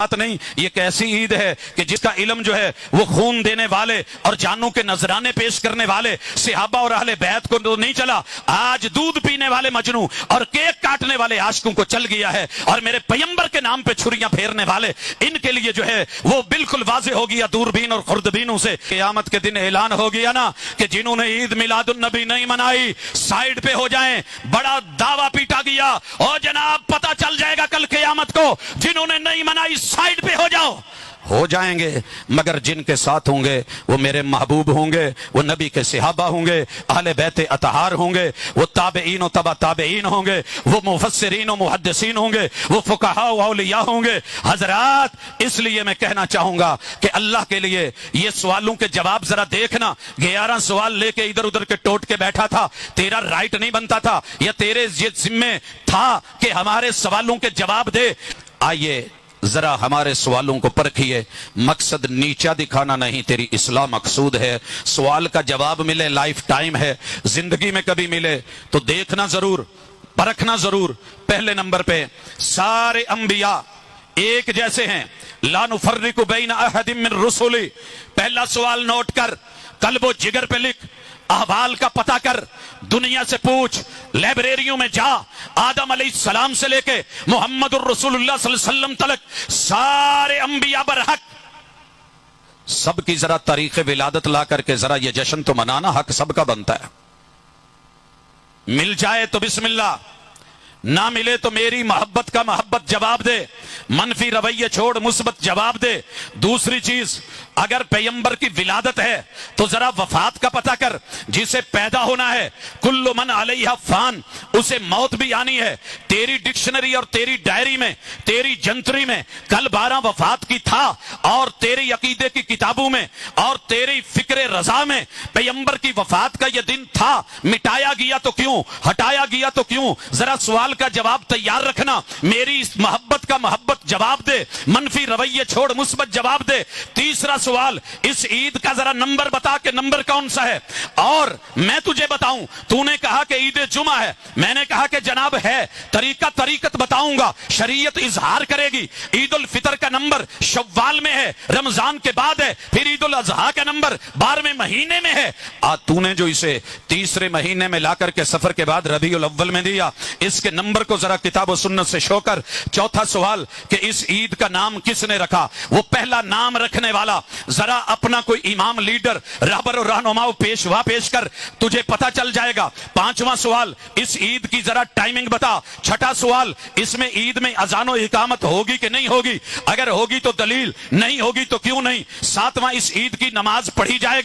بات نہیں، یہ ایک ایسی عید ہے کہ جس کا علم جو ہے وہ خون دینے والے اور جانوں کے نذرانے پیش کرنے والے صحابہ اور اہل بیت کو تو نہیں چلا، آج دودھ پینے والے مجنوں اور کیک کاٹنے والے عاشقوں کو چل گیا ہے، اور میرے پیغمبر کے نام پہ چھریاں پھیرنے والے ان کے لیے جو ہے وہ بالکل واضح ہو گیا دوربین اور خوردبینوں سے۔ قیامت کے دن اعلان ہو گیا نا کہ جنہوں نے عید میلاد النبی نہیں منائی سائیڈ پہ ہو جائیں، بڑا دعویٰ پیٹا گیا، اور جناب پتہ چل جائے گا کل قیامت کو جنہوں نے نہیں منائی سائیڈ پہ ہو جاؤ، ہو جائیں گے، مگر جن کے ساتھ ہوں گے وہ میرے محبوب ہوں گے، وہ نبی کے صحابہ ہوں گے، اہل بیت اطہار ہوں گے، وہ تابعین و تبع تابعین ہوں گے، وہ مفسرین و محدثین ہوں گے، وہ فقہاء و اولیاء ہوں گے۔ حضرات، اس لیے میں کہنا چاہوں گا کہ اللہ کے لیے یہ سوالوں کے جواب ذرا دیکھنا، 11 سوال لے کے ادھر ادھر کے ٹوٹ کے بیٹھا تھا، تیرا رائٹ نہیں بنتا تھا یا تیرے یہ ذمے تھا کہ ہمارے سوالوں کے جواب دے۔ آئیے ذرا ہمارے سوالوں کو پرکھیے، مقصد نیچا دکھانا نہیں، تیری اصلاح مقصود ہے، سوال کا جواب ملے لائف ٹائم ہے، زندگی میں کبھی ملے تو دیکھنا ضرور، پرکھنا ضرور۔ پہلے نمبر پہ سارے انبیاء ایک جیسے ہیں، لا نفرق بین احد من رسلی۔ پہلا سوال نوٹ کر، قلب و جگر پہ لکھ، احوال کا پتہ کر، دنیا سے پوچھ، لائبریریوں میں جا، آدم علیہ السلام سے لے کے محمد الرسول اللہ صلی اللہ علیہ وسلم تلک سارے انبیاء برحق، سب کی ذرا تاریخ ولادت لا کر کے ذرا یہ جشن تو منانا حق سب کا بنتا ہے۔ مل جائے تو بسم اللہ، نہ ملے تو میری محبت کا محبت جواب دے، منفی رویے چھوڑ مثبت جواب دے۔ دوسری چیز، اگر پیغمبر کی ولادت ہے تو ذرا وفات کا پتہ کر، جسے پیدا ہونا ہے کل من علیہ فان، اسے موت بھی آنی ہے۔ تیری ڈکشنری اور تیری ڈائری میں، تیری جنتری میں کل 12 وفات کی تھا، اور تیری عقیدے کی کتابوں میں اور تیری فکر رضا میں پیغمبر کی وفات کا یہ دن تھا۔ مٹایا گیا تو کیوں، ہٹایا گیا تو کیوں؟ ذرا سوال کا جواب تیار رکھنا، میری اس محبت کا محبت جواب دے، منفی رویے چھوڑ مثبت جواب دے۔ تیسرا سوال، اس عید کا ذرا نمبر بتا کہ نمبر کون سا ہے، اور میں تجھے بتاؤں، تو نے کہا کہ عید جمعہ ہے، میں نے کہا کہ جناب ہے، طریقت بتاؤں گا، شریعت اظہار کرے گی۔ عید الفطر کا نمبر شوال میں ہے، رمضان کے بعد ہے، پھر عید الاضحیٰ کا نمبر 12ویں مہینے میں ہے۔ تو نے جو اسے تیسرے مہینے میں لا کر کے سفر کے بعد ربیع الاول میں دیا، اس کے نمبر کو ذرا کتاب و سنت سے شو کر۔ چوتھا سوال کہ اس عید کا نام کس نے رکھا، وہ پہلا نام رکھنے والا ذرا اپنا کوئی امام، لیڈر، رہبر و رہنما و پیشوا پیش کر، تجھے پتا چل جائے گا۔ پانچواں سوال، اس عید کی ذرا ٹائمنگ بتا۔ چھٹا سوال، اس میں عید میں اذان و اقامت ہوگی کہ نہیں ہوگی، اگر ہوگی تو دلیل، نہیں ہوگی تو کیوں نہیں۔ ساتواں، اس عید کی نماز پڑھی جائے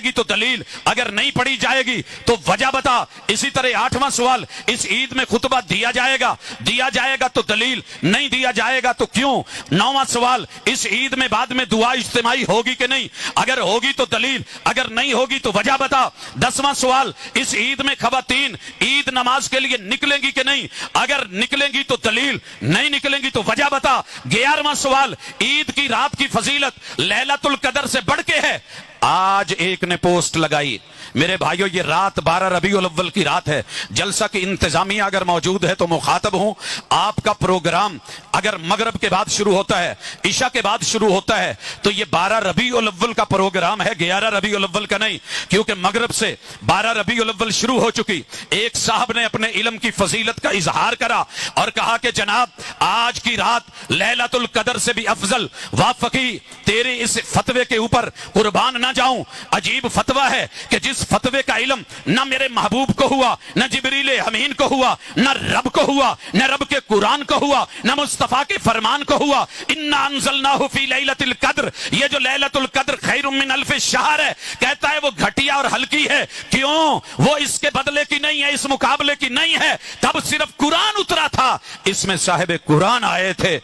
گی تو دلیل، اگر نہیں پڑھی جائے گی تو وجہ بتا۔ اسی طرح آٹھواں سوال، اس عید میں خطبہ دیا جائے گا تو دلیل، نہیں دیا جائے گا تو کیوں۔ نواں سوال، اس عید میں بعد میں دعا اجتماعی ہوگی کہ نہیں، اگر ہوگی تو دلیل، اگر نہیں ہوگی تو وجہ بتا۔ 10واں سوال، اس عید میں خواتین عید نماز کے لیے نکلیں گی کہ نہیں، اگر نکلیں گی تو دلیل، نہیں نکلیں گی تو وجہ بتا۔ 11واں سوال، عید کی رات کی فضیلت لیلۃ القدر سے بڑھ کے ہے۔ آج ایک نے پوسٹ لگائی، میرے بھائیو یہ رات 12 ربیع الاول کی رات ہے، جلسہ کی انتظامیہ اگر موجود ہے تو مخاطب ہوں، آپ کا پروگرام اگر مغرب کے بعد شروع ہوتا ہے، عشاء کے بعد شروع ہوتا ہے، تو یہ 12 ربیع الاول کا پروگرام ہے، 11 ربیع الاول کا نہیں، کیونکہ مغرب سے 12 ربیع الاول شروع ہو چکی۔ ایک صاحب نے اپنے علم کی فضیلت کا اظہار کرا اور کہا کہ جناب آج کی رات لیلۃ القدر سے بھی افضل، وافقی تیرے اس فتوے کے اوپر قربان نہ جاؤں۔ عجیب فتویٰ ہے کہ جس فتوے کا علم نہ میرے محبوب کو ہوا، نہ جبریل امین کو ہوا، نہ رب کو ہوا، نہ رب کے قرآن کو ہوا، نہ مصطفیٰ کے فرمان کو ہوا۔ انا انزلناہ فی لیلۃ القدر، یہ جو لیلۃ القدر خیر من الف شہر ہے، کہتا ہے وہ گھٹیا اور ہلکی ہے، کیوں؟ وہ اس کے بدلے کی نہیں ہے، اس مقابلے کی نہیں ہے، تب صرف قرآن اترا تھا، اس میں صاحب قرآن آئے تھے۔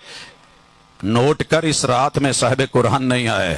نوٹ کر، اس رات میں صاحب قرآن نہیں آئے،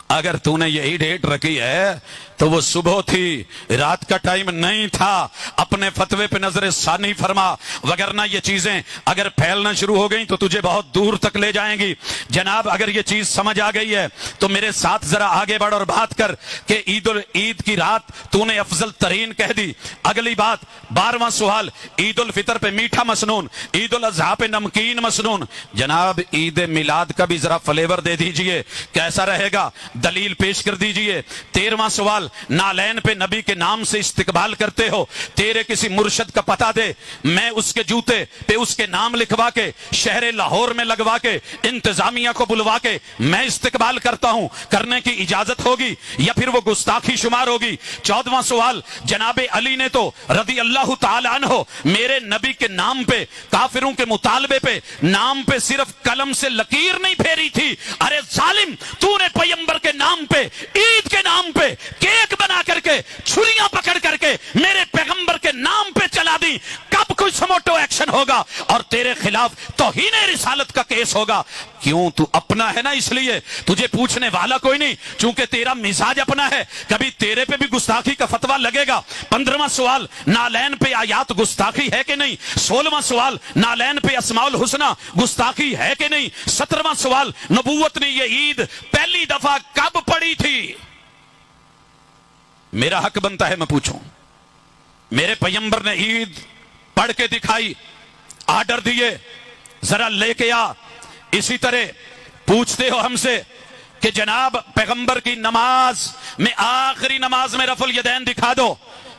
अगर तूने यही डेट रखी है तो वो सुबह थी, रात का टाइम नहीं था। अपने फतवे पे नजर सानी फरमा, वगरना ये चीजें अगर फैलना शुरू हो गई तो तुझे बहुत दूर तक ले जाएंगी। जनाब अगर ये चीज समझ आ गई है तो मेरे साथ जरा आगे बढ़ और बात कर कि ईद की रात तूने अफजल तरीन कह दी। अगली बात 12वां सवाल, ईद उल फितर पे मीठा मसनून, ईद उल अजहा पे नमकीन मसनून। जनाब ईद मिलाद का भी जरा फ्लेवर दे दीजिए, कैसा रहेगा, दलील पेश कर दीजिए। 13वां सवाल, नालैन पे नबी के नाम से इस्तिकबाल करते हो, तेरे किसी मुर्शद का पता दे, मैं उसके जूते पे उसके नाम लिखवा के शहर लाहौर में लगवा के इंतजामिया को बुलवा के मैं इस्तिकबाल करता हूं, करने की इजाजत होगी या फिर वो गुस्ताखी शुमार होगी। 14वां सवाल, जनाबे अली ने तो रदी अल्लाह ताला अन्हो मेरे नबी के नाम पे काफिरों के मुतालबे पे नाम पे सिर्फ कलम से लकीर नहीं फेरी थी। अरे जालिम, तूने पैगंबर के नाम पे, ईद के नाम पे केक बना करके छुरियां पकड़ करके मेरे पैगंबर के नाम पे चला दी। कब कोई समोटो एक्शन होगा और तेरे खिलाफ तौहीन रिसालत का केस होगा? क्यों? तू अपना है ना, इसलिए तुझे पूछने वाला कोई नहीं, चूंकि तेरा मिजाज अपना है, कभी तेरे पे भी गुस्ताखी का फतवा लगेगा। 15वां सवाल, नालैन पे आयात गुस्ताखी है कि नहीं। 16वां सवाल, नालैन पे अस्माउल हुस्ना गुस्ताखी है कि नहीं। 17वां सवाल, नबूवत ने ये ईद पहली दफा कब पड़ी थी? मेरा हक बनता है मैं पूछूं। मेरे पैगंबर ने ईद पढ़ के दिखाई, आर्डर दिए, जरा लेके आ। इसी तरह पूछते हो हमसे कि जनाब पैगंबर की नमाज में आखिरी नमाज में रफुल यदैन दिखा दो,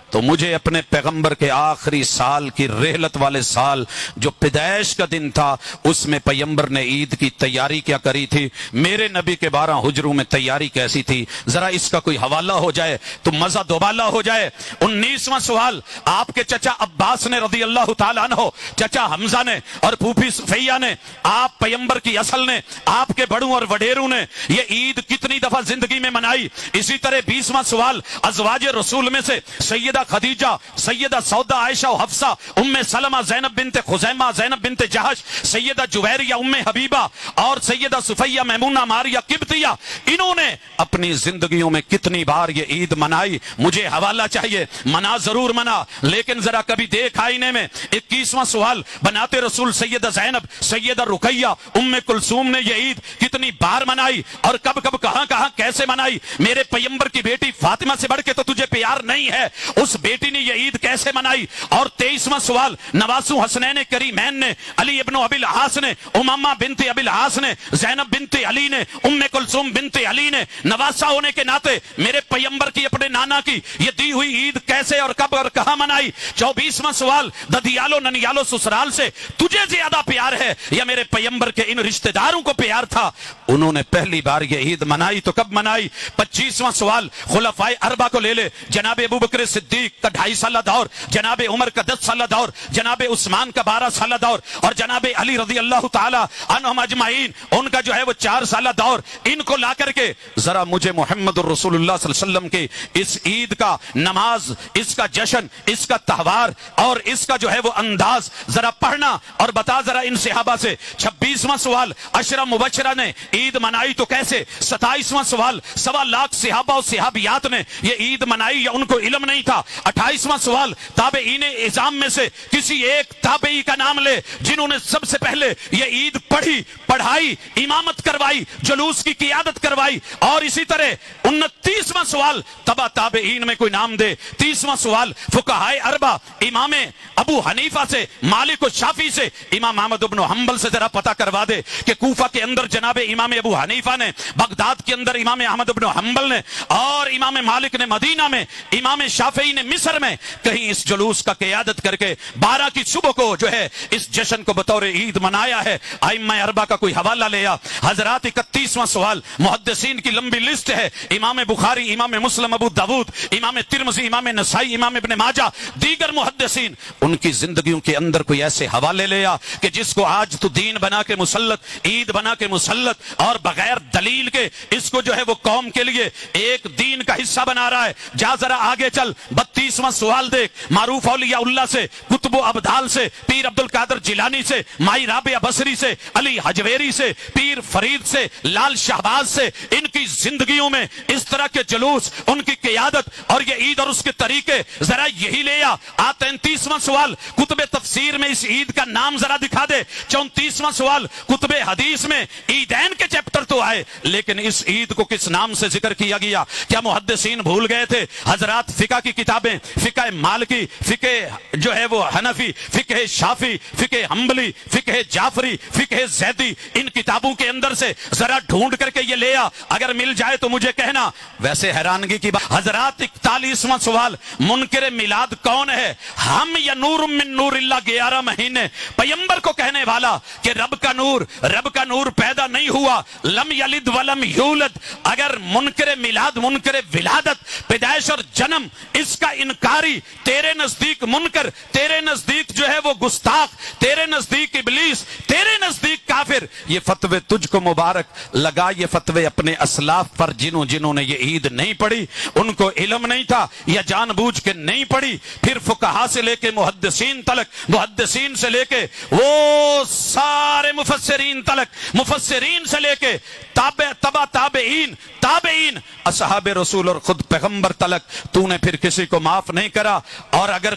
तो मुझे अपने पैगंबर के आखिरी साल की रेहलत वाले साल जो पैदाइश का दिन था उसमें पैगंबर ने ईद की तैयारी क्या करी थी, मेरे नबी के 12 हुजरों में तैयारी कैसी थी, जरा इसका कोई हवाला हो जाए तो मजा दोबाला हो जाए। 19वां सवाल, आपके चचा अब्बास ने रदी अल्लाह ताला अन्हो, चचा हमजा ने और फूफी सुफैया ने, आप पैगंबर की असल ने, आपके बड़ों और वडेरों ने ये ईद कितनी दफा जिंदगी में मनाई। इसी तरह 20वां सवाल, अज़वाज रसूल में से सैयदा खदीजा, सैयदा सौदा, आयशा, हफ्सा, उम्मे सलमा, ज़ैनब बिनते खुज़ैमा, ज़ैनब बिनते जहश, सैयदा जुवैरिया, उम्मे हबीबा और सैयदा सुफैया, मैमूना, मारिया, किब्तिया, इन्होंने अपनी जिंदगियों में कितनी बार ये ईद मनाई? मुझे हवाला चाहिए। मना जरूर मना, लेकिन जरा कभी देख आईने में। 21वां सवाल, बनाते रसूल सैयदा ज़ैनब, सैयदा रुकैया, उम्मे कुलसूम ने ये ईद कितनी बार मनाई और कब कब कहां कहां कैसे मनाई? मेरे पैगंबर की बेटी फातिमा से बढ़ के तो तुझे प्यार नहीं है, उस बेटी ने ये ईद कैसे मनाई? और 23वां सवाल, नवासु हसनैन करीमैन ने, अली इब्न अबिल आस ने, उमामा बिनते अबिल आस ने, ज़ैनब बिनते अली ने, उम्मे कुलसूम बिनते अली ने, नवासा होने के नाते मेरे पैगंबर की, अपने नाना की ये दी हुई ईद कैसे और कब और कहां मनाई? 24वां सवाल, ददियालो ननियालो ससुराल से तुझे ज्यादा प्यार है या मेरे पैगंबर के इन रिश्तेदारों को प्यार था? उन्होंने पहली बार ये ईद मनाई तो कब मनाई? 25वां सवाल, खुलफाए अरबा को ले ले, जनाब अबू बकर सिद्दीक का 2.5 साल दौर, जनाब उमर का 10 साल दौर, जनाब उस्मान का 12 साल दौर और जनाब अली रज़ी अल्लाह ताला अन्हुम अजमाइन उनका जो है वो 4 साल दौर, इनको ला करके जरा मुझे मोहम्मद रसूलुल्लाह सल्लल्लाहु अलैहि वसल्लम की इस ईद का नमाज, इसका जश्न, इसका त्योहार और इसका जो है वो अंदाज जरा पढ़ना और बता जरा इन सहाबा से। 26वां सवाल, अशरा मुबशरा ने ईद मनाई तो कैसे? 27वां सवाल, 1.25 लाख सहाबा और सहाबियात ने ये ईद मनाई या उनको इल्म नहीं था? 28वां सवाल, ताबईने इज़ाम में से किसी एक ताबई का नाम ले जिन्होंने सबसे पहले ये ईद पढ़ी, पढ़ाई, इमामत करवाई, जुलूस की क़ियादत करवाई। और इसी तरह 29वां सवाल, तबा ताबईन में कोई नाम दे। 30वां सवाल, फुक़हाए अरबा, इमाम अबू हनीफा से, मालिक और शाफी से, इमाम अहमद इब्न हंबल से जरा पता करवा दे कि कूफा के अंदर जनाब इमाम अबू हनीफा ने, बगदाद के अंदर इमाम अहमद इब्न हंबल ने और इमाम मालिक ने मदीना में, इमाम शाफी ने मिस्र में कहीं इस जुलूस का क़ियादत करके 12 की सुबह को जो है इस जश्न को बतौर ईद मनाया है? आइम्मा अरबा का कोई हवाला ले आ हजरात। 31वां सवाल, मुहद्दिसीन की लंबी लिस्ट है, इमाम बुखारी, इमाम मुस्लिम, अबू दाऊद, इमाम तिरमिज़ी, इमाम नसाई, इमाम इब्न माजा, दीगर मुहद्दिसीन, उनकी जिंदगियों के अंदर कोई ऐसे हवाले ले आ कि जिसको आज तू दीन बना के मुसल्लत, ईद बना के मुसल्लत और बगैर दलील के इसको जो है वो कौम के लिए एक दीन का हिस्सा बना रहा है। जा जरा आगे चल, 36वां सवाल देख, मारूफ औलिया उल्लाह से, कुतुब अबदाल से, पीर अब्दुल कादर जिलानी से, माई राबिया बसरी से, अली हजवेरी से, पीर फरीद से, लाल शहबाज से, इनकी जिंदगियों में इस तरह के जुलूस, उनकी क़ियादत और ये ईद और उसके तरीके, जरा यही ले आ। 33वां सवाल कुतुब तफसीर में इस ईद का नाम जरा दिखा दे। 34वां सवाल कुतुब हदीस में ईदैन के चैप्टर तो आए, लेकिन इस ईद को किस नाम से जिक्र किया गया? क्या मुहद्दिसीन भूल गए थे? हजरात फिका की किताबें, फिका मालिकी, फिके जो है वो हनफी, फिके शाफी, फिके हम्बली, फिके जाफरी, फिके जैदी, इन किताबों के अंदर से जरा ढूंढ करके ये ले आ, अगर मिल जाए तो मुझे कहना। वैसे हैरानगी की बात, हजरात 41वां सवाल, मुनकिर मिलाद कौन है? हम या नूर मिन नूरिल्लाह 11 महीने पैगंबर को कहने वाला कि रब का नूर पैदा नहीं हुआ, लम यलिद वलम यूलद। अगर मुनकिर मिलाद, मुनकिर विलादत, पैदाइश और जन्म, इसका इनकारी, तेरे नजदीक मुनकर, तेरे नजदीक जो है वो गुस्ताख, तेरे नजदीक इबलीस, तेरे नजदीक काफिर, ये फतवे तुझको मुबारक। लगा ये फतवे अपने असलाफ पर, जिन्होंने ये ईद नहीं पढ़ी, उनको इल्म नहीं था या जानबूझ के नहीं पढ़ी। फिर फुकहा से लेके मुहद्दिसीन तलक, मुहद्दिसीन से लेके वो सारे मुफस्सिरीन तलक, मुफस्सिरीन से लेके ताबेईन, असहाबे रसूल और खुद पैगंबर तलक, तूने फिर किसी को माफ नहीं करा। और अगर